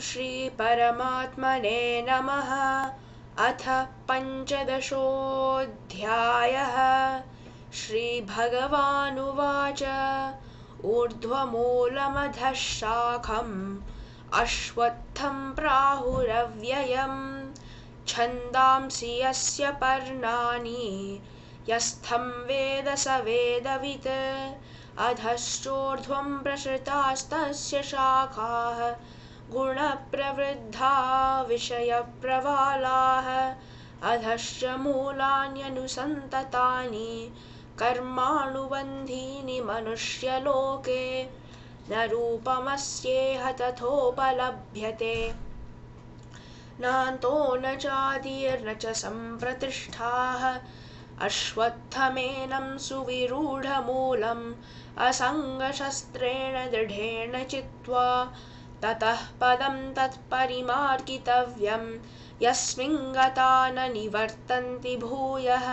श्रीपरमात्मने नमः। अथ पञ्चदशोऽध्यायः। श्रीभगवानुवाच ऊर्ध्वमूलमधः शाखम् अश्वत्थं प्राहुरव्ययम् छन्दांसि यस्य पर्णानि यस्थं वेद स वेदवित् अधश्चोर्ध्वं प्रसृतास्तस्य शाखाः गुणप्रवृद्धा विषयप्रवालाः अधश्च मूलान्यनुसन्ततानि कर्मानुबन्धीनि मनुष्यलोके न रूपमस्येह तथोपलभ्यते नान्तो न चादिर्न च सम्प्रतिष्ठाः अश्वत्थमेनं सुविरूढमूलम् असङ्गशस्त्रेण दृढेन चित्वा ततः पदं तत्परिमार्गितव्यं यस्मिन् गता न निवर्तन्ति भूयः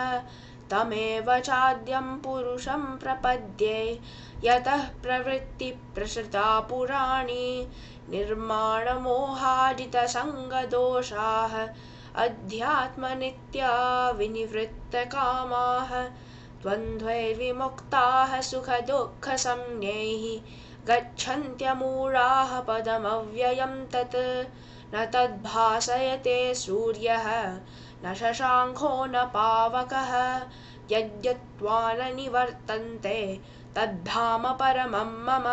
तमेव चाद्यं पुरुषं प्रपद्ये यतः प्रवृत्तिप्रसृता पुराणी निर्माणमोहाजितसङ्गदोषाः अध्यात्मनित्या विनिवृत्तकामाः द्वन्द्वैर्विमुक्ताः सुखदुःखसंज्ञैः गच्छन्त्यमूढाः पदमव्ययं तत् न तद्भासयते सूर्यः न शशाङ्को न पावकः यद्गत्वा न निवर्तन्ते तद्धाम परमं मम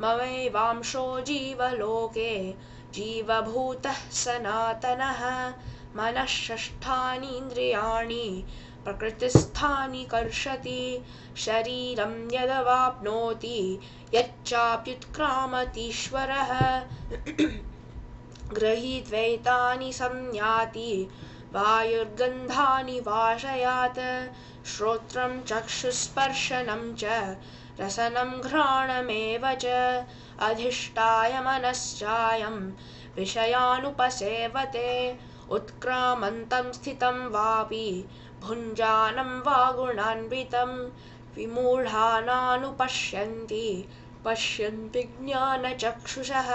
ममैवांशो जीवलोके जीवभूतः सनातनः मनः षष्ठानीन्द्रियाणि प्रकृतिस्थानि कर्षति शरीरं यदवाप्नोति यच्चाप्युत्क्रामतीश्वरः गृहीत्वैतानि संयाति वायुर्गन्धानि वाशयात् श्रोत्रं चक्षुस्पर्शनं च रसनं घ्राणमेव च अधिष्ठाय मनश्चायं विषयानुपसेवते उत्क्रामन्तं स्थितं वापि भुञ्जानं वा गुणान्वितं विमूढानानुपश्यन्ति पश्यन्ति ज्ञानचक्षुषः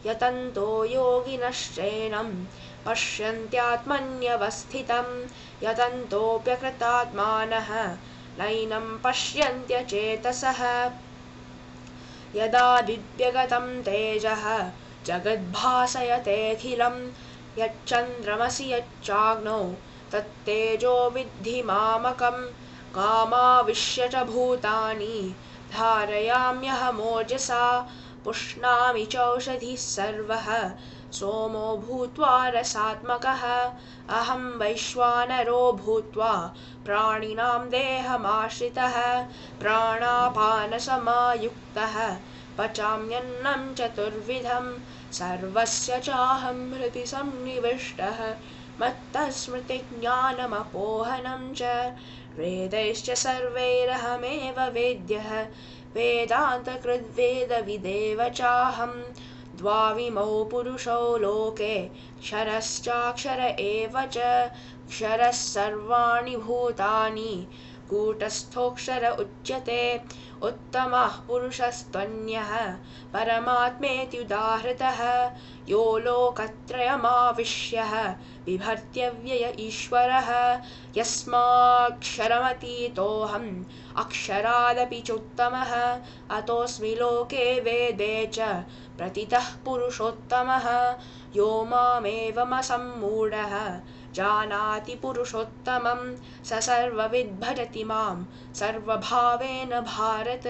यतन्तो योगिनश्चैनं पश्यन्त्यात्मन्यवस्थितं यतन्तोऽप्यकृतात्मानः नैनं पश्यन्त्यचेतसः यदादिव्यगतं तेजः जगद्भासयतेऽखिलं यच्चन्द्रमसि यच्चाग्नौ तत्तेजो विद्धि मामकं कामाविश्य च भूतानि धारयाम्यहमोजसा पुष्णामि चौषधिः सर्वः सोमो भूत्वा रसात्मकः अहं वैश्वानरो भूत्वा प्राणिनां देहमाश्रितः प्राणापानसमायुक्तः पचाम्यन्नं चतुर्विधं सर्वस्य चाहं हृदि सन्निविष्टः मत्तः स्मृतिज्ञानमपोहनं च वेदैश्च सर्वैरहमेव वेद्यः वेदान्तकृद्वेदविदेव चाहं द्वाविमौ पुरुषौ लोके क्षरश्चाक्षर एव च क्षरः सर्वाणि भूतानि कूटस्थोऽक्षर उच्यते उत्तमः पुरुषस्त्वन्यः परमात्मेत्युदाहृतः यो लोकत्रयमाविश्यः बिभर्त्यव्यय ईश्वरः यस्माक्षरमतीतोऽहम् अक्षरादपि चोत्तमः अतोऽस्मि लोके वेदे च प्रतितः पुरुषोत्तमः यो मामेवमसम्मूढः जानाति पुरुषोत्तमं स सर्वविद् भजति मां सर्वभावेन भारत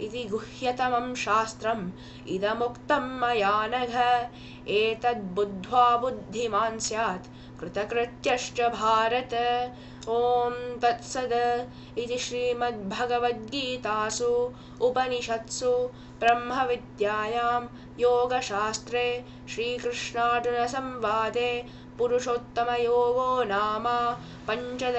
इति गुह्यतमं शास्त्रम् इदमुक्तं मया नघ एतद्बुद्ध्वा बुद्धिमान् स्यात् कृतकृत्यश्च भारत। ॐ तत्सद इति श्रीमद्भगवद्गीतासु उपनिषत्सु ब्रह्मविद्यायां योगशास्त्रे श्रीकृष्णार्जुनसंवादे पुरुषोत्तमयोगो नाम पञ्चदशोऽध्यायः।